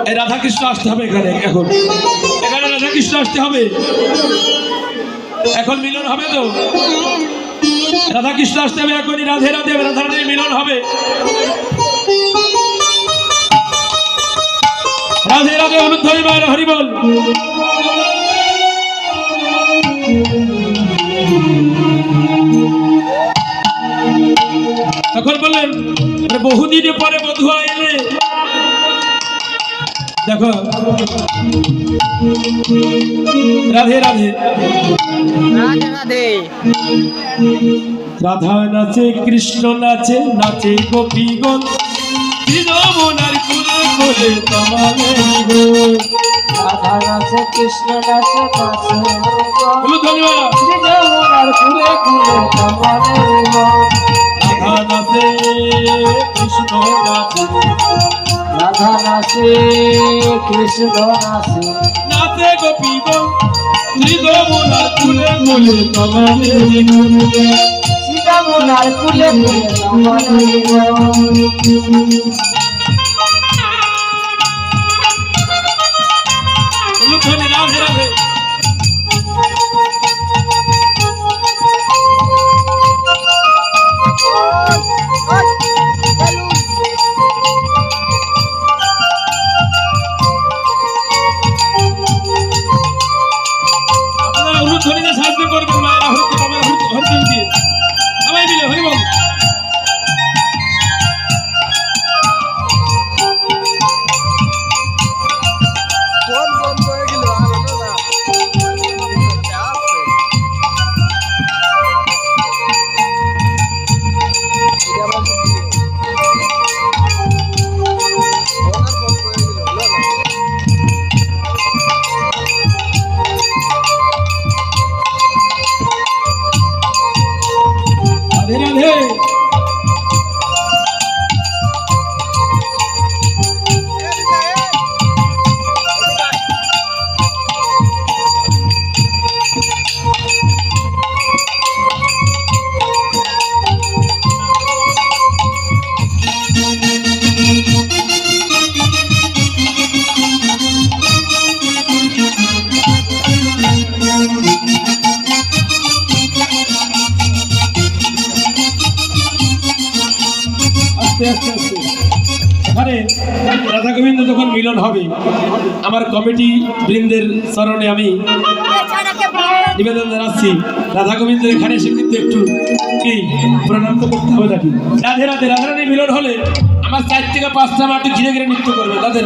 এই রাধা কৃষ্ণ আসতে হবে এখানে। এখন এখানে রাধা কৃষ্ণ আসতে হবে। এখন মিলন হবে তো, রাধা কৃষ্ণ আসতে হবে এখনই। রাধে রাধে, রাধা রাধে মিলন হবে। রাধে রাধে, অনুধ্বনি মায়ের হরি বল। তখন বললেন বহুদিনে পরে বধূ এলে। দেখো রাধে রাধে, রাধে রাধে। রাধা নাচে কৃষ্ণ নাচে, নাচে গোপীগণ যমুনার কুলে কুলে তমালে গো। রাধা নাচে কৃষ্ণ নাচে, নাচে ধন্যবাদ। যমুনার কুলে কুলে তমালে গো। রাধা নাচে কৃষ্ণ নাচে, রাধা নাচে কৃষ্ণ নাচে, নাচে গোপীগণ যমুনার কুলে কুলে তমালে গো। যমুনার কুলে কুলে তমালে গো। রাধে রাধে। আপনারা অনুধ্বনিতে সাহায্য করবেন মায়েরা, হরিদেব দিয়ে সবাই মিলে হরি বল। রাধে রাধে। এখানে রাধা গোবিন্দ যখন মিলন হবে, আমার কমিটি বৃন্দের চরণে আমি নিবেদন জানাচ্ছি, রাধা গোবিন্দ এখানে এসে কিন্তু একটু কি প্রণাম তো করতে হবে নাকি। রাধে রাধে। রাধা রাধে মিলন হলে আমার 4 থেকে 5টা মাটি ঘিরে ঘিরে নৃত্য করবে তাদের।